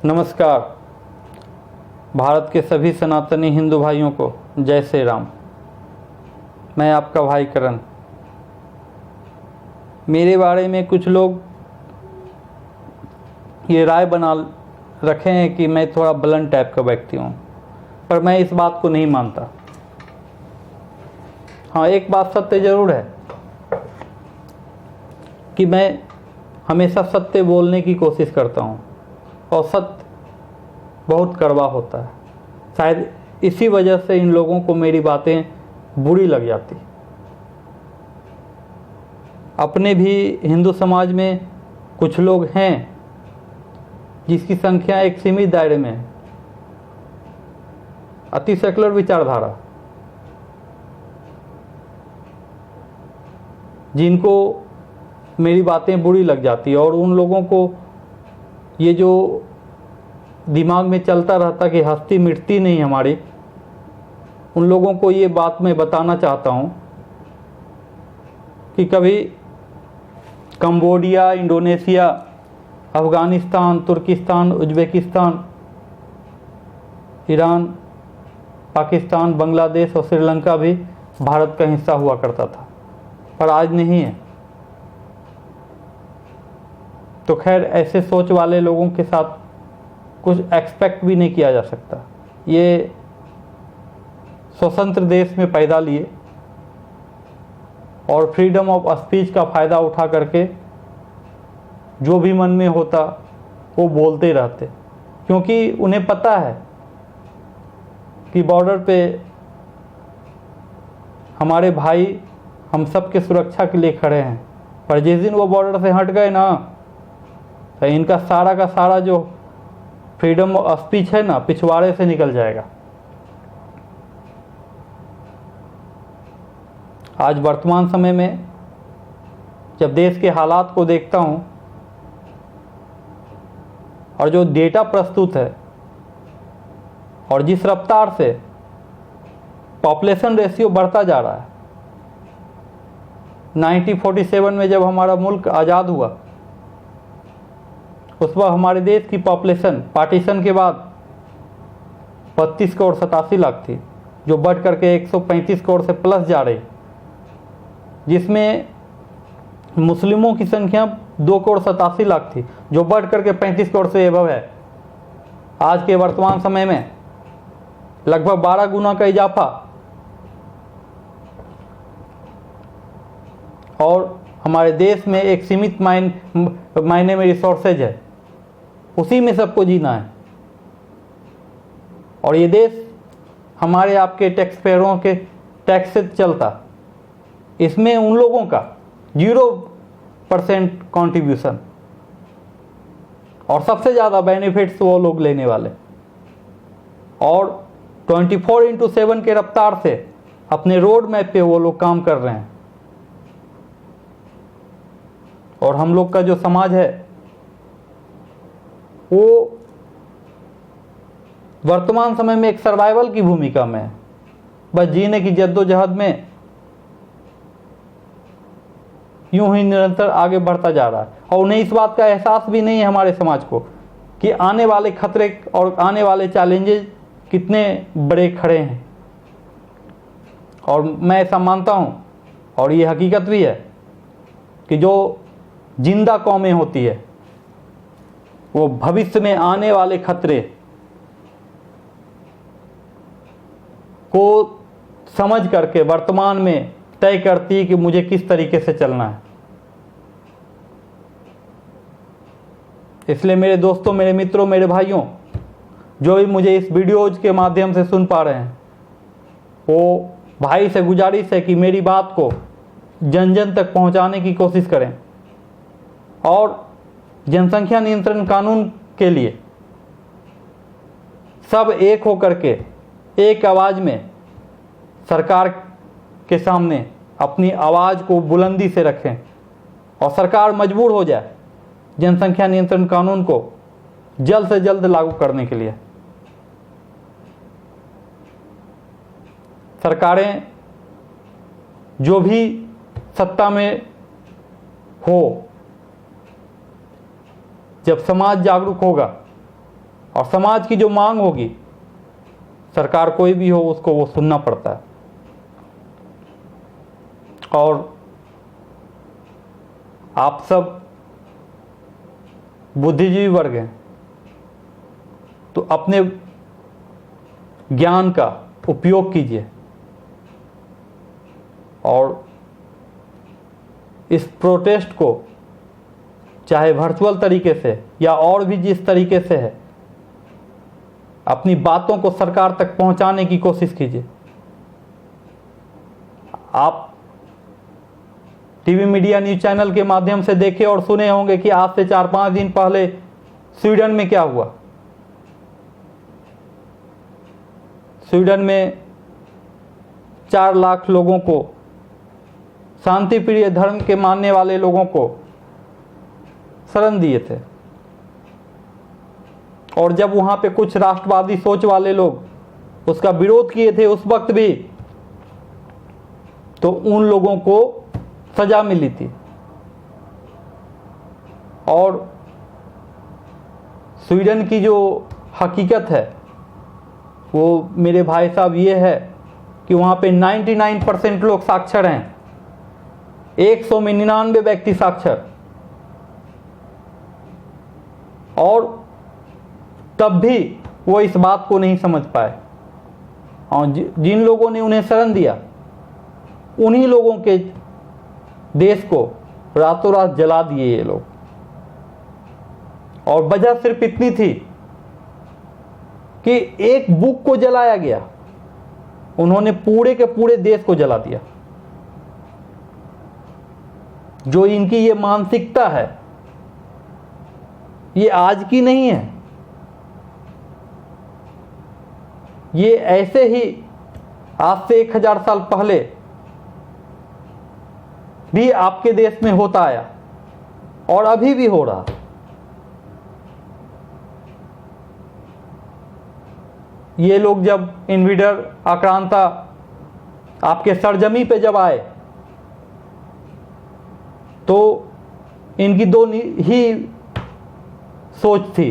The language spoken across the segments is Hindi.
नमस्कार। भारत के सभी सनातनी हिंदू भाइयों को जय श्री राम। मैं आपका भाई करण। मेरे बारे में कुछ लोग ये राय बना रखे हैं कि मैं थोड़ा ब्लंट टाइप का व्यक्ति हूँ, पर मैं इस बात को नहीं मानता। हाँ, एक बात सत्य ज़रूर है कि मैं हमेशा सत्य बोलने की कोशिश करता हूँ और सत्य बहुत कड़वा होता है। शायद इसी वजह से इन लोगों को मेरी बातें बुरी लग जाती। अपने भी हिंदू समाज में कुछ लोग हैं जिसकी संख्या एक सीमित दायरे में है, अति सेकुलर विचारधारा, जिनको मेरी बातें बुरी लग जाती है। और उन लोगों को ये जो दिमाग में चलता रहता कि हस्ती मिटती नहीं हमारी, उन लोगों को ये बात मैं बताना चाहता हूँ कि कभी कंबोडिया, इंडोनेशिया, अफ़गानिस्तान, तुर्किस्तान, उज़्बेकिस्तान, ईरान, पाकिस्तान, बांग्लादेश और श्रीलंका भी भारत का हिस्सा हुआ करता था, पर आज नहीं है। तो खैर, ऐसे सोच वाले लोगों के साथ कुछ एक्सपेक्ट भी नहीं किया जा सकता। ये स्वतंत्र देश में पैदा लिए और फ्रीडम ऑफ स्पीच का फ़ायदा उठा करके जो भी मन में होता वो बोलते रहते, क्योंकि उन्हें पता है कि बॉर्डर पे हमारे भाई हम सब के सुरक्षा के लिए खड़े हैं। पर जिस दिन वो बॉर्डर से हट गए ना, तो इनका सारा का सारा जो फ्रीडम ऑफ स्पीच है ना, पिछवाड़े से निकल जाएगा। आज वर्तमान समय में जब देश के हालात को देखता हूँ और जो डेटा प्रस्तुत है और जिस रफ्तार से पॉपुलेशन रेशियो बढ़ता जा रहा है, 1947 में जब हमारा मुल्क आज़ाद हुआ, उस वक्त हमारे देश की पॉपुलेशन पार्टीशन के बाद 32 करोड़ 87 लाख थी, जो बढ़ करके 135 करोड़ से प्लस जा रही, जिसमें मुस्लिमों की संख्या 2 करोड़ 87 लाख थी, जो बढ़ करके 35 करोड़ से एबव है। आज के वर्तमान समय में लगभग 12 गुना का इजाफा। और हमारे देश में एक सीमित मायने में रिसोर्सेज है, उसी में सबको जीना है। और ये देश हमारे आपके टैक्स पेयरों के टैक्स से चलता, इसमें उन लोगों का 0% कंट्रीब्यूशन और सबसे ज़्यादा बेनिफिट्स वो लोग लेने वाले, और 24/7 के रफ्तार से अपने रोड मैप पे वो लोग काम कर रहे हैं। और हम लोग का जो समाज है वो वर्तमान समय में एक सर्वाइवल की भूमिका में है, बस जीने की जद्दोजहद में यूं ही निरंतर आगे बढ़ता जा रहा है। और उन्हें इस बात का एहसास भी नहीं है हमारे समाज को कि आने वाले खतरे और आने वाले चैलेंजेस कितने बड़े खड़े हैं। और मैं ऐसा मानता हूं, और ये हकीकत भी है, कि जो जिंदा कौमें होती है वो भविष्य में आने वाले खतरे को समझ करके वर्तमान में तय करती है कि मुझे किस तरीके से चलना है। इसलिए मेरे दोस्तों, मेरे मित्रों, मेरे भाइयों, जो भी मुझे इस वीडियोज के माध्यम से सुन पा रहे हैं, वो भाई से गुजारिश है कि मेरी बात को जन जन तक पहुंचाने की कोशिश करें और जनसंख्या नियंत्रण कानून के लिए सब एक होकर के एक आवाज़ में सरकार के सामने अपनी आवाज़ को बुलंदी से रखें और सरकार मजबूर हो जाए जनसंख्या नियंत्रण कानून को जल्द से जल्द लागू करने के लिए। सरकारें जो भी सत्ता में हो, जब समाज जागरूक होगा और समाज की जो मांग होगी, सरकार कोई भी हो उसको वो सुनना पड़ता है। और आप सब बुद्धिजीवी वर्ग हैं, तो अपने ज्ञान का उपयोग कीजिए और इस प्रोटेस्ट को चाहे वर्चुअल तरीके से या और भी जिस तरीके से है, अपनी बातों को सरकार तक पहुंचाने की कोशिश कीजिए। आप टीवी मीडिया न्यूज चैनल के माध्यम से देखे और सुने होंगे कि आज से 4-5 दिन पहले स्वीडन में क्या हुआ। स्वीडन में 4 लाख लोगों को, शांति प्रिय धर्म के मानने वाले लोगों को शरण दिए थे। और जब वहां पे कुछ राष्ट्रवादी सोच वाले लोग उसका विरोध किए थे उस वक्त भी, तो उन लोगों को सजा मिली थी। और स्वीडन की जो हकीकत है वो मेरे भाई साहब ये है कि वहाँ पे 99% लोग साक्षर हैं, 100 में 99 व्यक्ति साक्षर। और तब भी वो इस बात को नहीं समझ पाए, और जिन लोगों ने उन्हें शरण दिया उन्हीं लोगों के देश को रातों रात जला दिए ये लोग। और वजह सिर्फ इतनी थी कि एक बुक को जलाया गया, उन्होंने पूरे के पूरे देश को जला दिया। जो इनकी ये मानसिकता है ये आज की नहीं है, ये ऐसे ही आज से 1000 साल पहले भी आपके देश में होता आया और अभी भी हो रहा। ये लोग जब इन्वेडर आक्रांता आपके सरजमी पे जब आए तो इनकी दो ही सोच थी,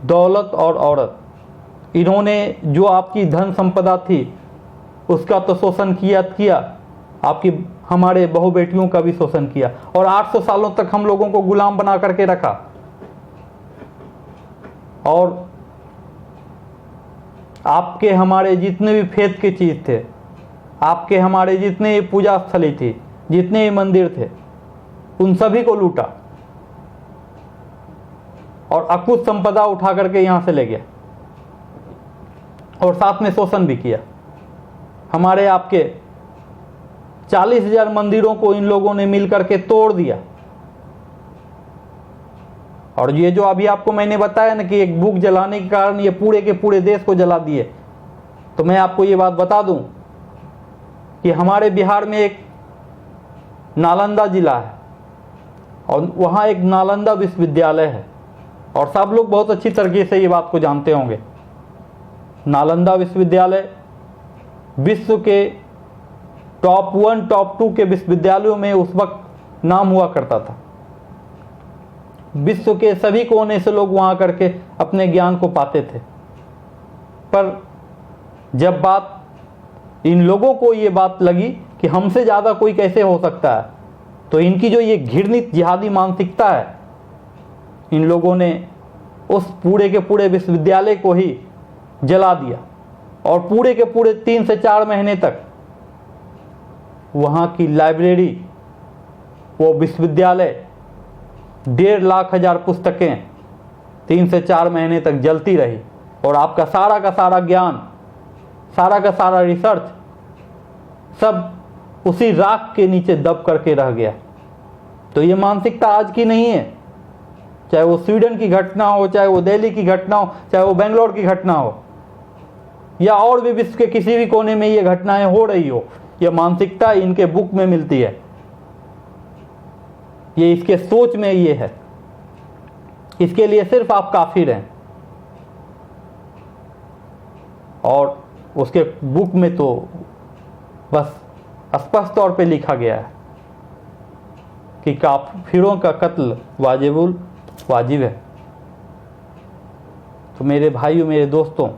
दौलत और औरत। इन्होंने जो आपकी धन संपदा थी उसका तो शोषण किया, आपकी हमारे बहु बेटियों का भी शोषण किया और 800 सालों तक हम लोगों को गुलाम बना करके रखा। और आपके हमारे जितने भी फेथ के चीज थे, आपके हमारे जितने ही पूजा स्थली थी, जितने ही मंदिर थे, उन सभी को लूटा और अकुत संपदा उठा करके यहां से ले गया और साथ में शोषण भी किया। हमारे आपके 40,000 मंदिरों को इन लोगों ने मिलकर के तोड़ दिया। और ये जो अभी आपको मैंने बताया ना कि एक बुक जलाने के कारण ये पूरे के पूरे देश को जला दिए, तो मैं आपको ये बात बता दूं कि हमारे बिहार में एक नालंदा जिला है और वहाँ एक नालंदा विश्वविद्यालय है और सब लोग बहुत अच्छी तरीके से ये बात को जानते होंगे। नालंदा विश्वविद्यालय विश्व के टॉप 1 टॉप 2 के विश्वविद्यालयों में उस वक्त नाम हुआ करता था। विश्व के सभी कोने से लोग वहाँ करके अपने ज्ञान को पाते थे। पर जब बात इन लोगों को ये बात लगी कि हमसे ज़्यादा कोई कैसे हो सकता है, तो इनकी जो ये घृणित जिहादी मानसिकता है, इन लोगों ने उस पूरे के पूरे विश्वविद्यालय को ही जला दिया और पूरे के पूरे 3 से 4 महीने तक वहाँ की लाइब्रेरी, वो विश्वविद्यालय 1.5 लाख पुस्तकें 3 से 4 महीने तक जलती रही और आपका सारा का सारा ज्ञान, सारा का सारा रिसर्च सब उसी राख के नीचे दब करके रह गया। तो ये मानसिकता आज की नहीं है, चाहे वो स्वीडन की घटना हो, चाहे वो दिल्ली की घटना हो, चाहे वो बेंगलोर की घटना हो, या और भी विश्व के किसी भी कोने में ये घटनाएं हो रही हो, ये मानसिकता इनके बुक में मिलती है, ये इसके सोच में ये है। इसके लिए सिर्फ आप काफिर हैं। और उसके बुक में तो बस स्पष्ट तौर पे लिखा गया है कि काफिरों का कत्ल वाजिब है। तो मेरे भाइयों, मेरे दोस्तों,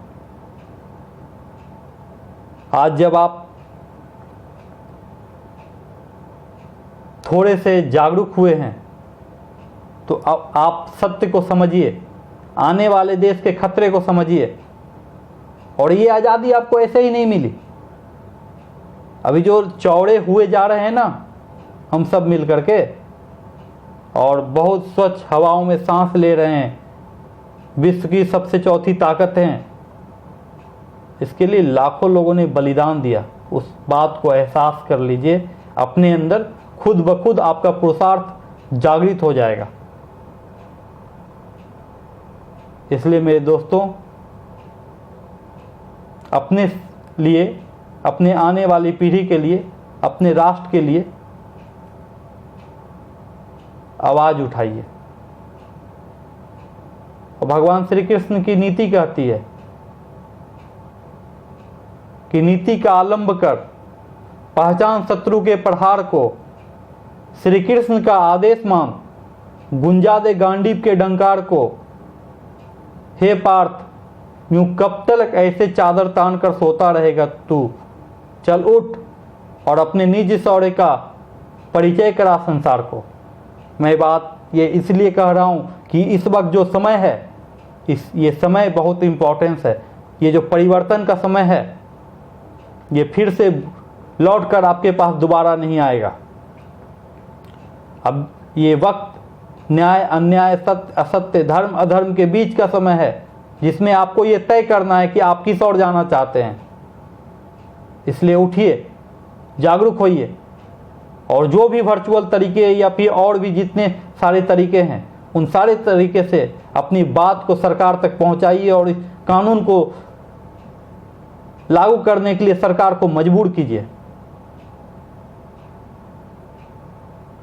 आज जब आप थोड़े से जागरूक हुए हैं तो अब आप सत्य को समझिए, आने वाले देश के खतरे को समझिए। और ये आज़ादी आपको ऐसे ही नहीं मिली। अभी जो चौड़े हुए जा रहे हैं ना हम सब मिल करके, और बहुत स्वच्छ हवाओं में सांस ले रहे हैं, विश्व की सबसे चौथी ताकत हैं, इसके लिए लाखों लोगों ने बलिदान दिया। उस बात को एहसास कर लीजिए अपने अंदर, खुद ब खुद आपका पुरुषार्थ जागृत हो जाएगा। इसलिए मेरे दोस्तों, अपने लिए, अपने आने वाली पीढ़ी के लिए, अपने राष्ट्र के लिए आवाज उठाइए। और भगवान श्री कृष्ण की नीति कहती है कि नीति का आलंब कर पहचान शत्रु के प्रहार को, श्री कृष्ण का आदेश मान गुंजा दे गांडीव के डंकार को। हे पार्थ, यूं कब तक ऐसे चादर तान कर सोता रहेगा तू? चल उठ और अपने निज शौर्य का परिचय करा संसार को। मैं बात ये इसलिए कह रहा हूं कि इस वक्त जो समय है, ये समय बहुत इम्पोर्टेंस है। ये जो परिवर्तन का समय है, ये फिर से लौट कर आपके पास दोबारा नहीं आएगा। अब ये वक्त न्याय अन्याय, सत्य असत्य, धर्म अधर्म के बीच का समय है, जिसमें आपको ये तय करना है कि आप किस ओर जाना चाहते हैं। इसलिए उठिए, जागरूक होइए, और जो भी वर्चुअल तरीके या फिर और भी जितने सारे तरीके हैं, उन सारे तरीके से अपनी बात को सरकार तक पहुंचाइए और इस कानून को लागू करने के लिए सरकार को मजबूर कीजिए।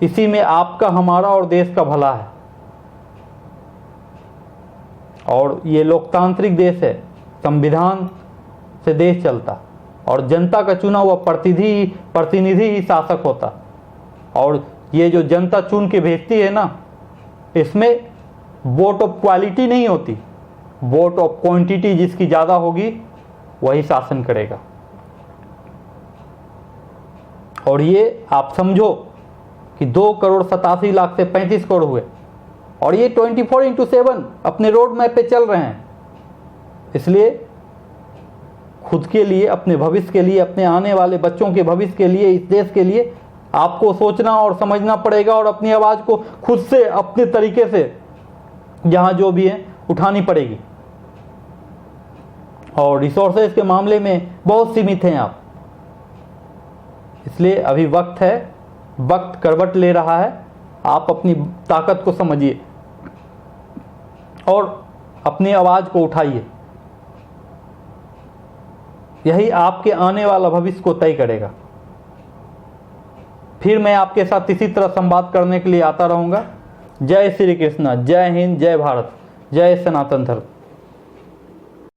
इसी में आपका, हमारा और देश का भला है। और ये लोकतांत्रिक देश है, संविधान से देश चलता, और जनता का चुना हुआ प्रतिनिधि ही शासक होता। और ये जो जनता चुन के भेजती है ना, इसमें वोट ऑफ क्वालिटी नहीं होती, वोट ऑफ क्वांटिटी जिसकी ज़्यादा होगी वही शासन करेगा। और ये आप समझो कि 2,87,00,000 से 35 करोड़ हुए, और ये 24/7 अपने रोड मैप पे चल रहे हैं। इसलिए खुद के लिए, अपने भविष्य के लिए, अपने आने वाले बच्चों के भविष्य के लिए, इस देश के लिए आपको सोचना और समझना पड़ेगा, और अपनी आवाज़ को खुद से अपने तरीके से जहाँ जो भी है उठानी पड़ेगी। और रिसोर्सेज के मामले में बहुत सीमित हैं आप। इसलिए अभी वक्त है, वक्त करवट ले रहा है। आप अपनी ताकत को समझिए और अपनी आवाज़ को उठाइए। यही आपके आने वाला भविष्य को तय करेगा। फिर मैं आपके साथ इसी तरह संवाद करने के लिए आता रहूँगा। जय श्री कृष्ण, जय हिंद, जय भारत, जय सनातन धर्म।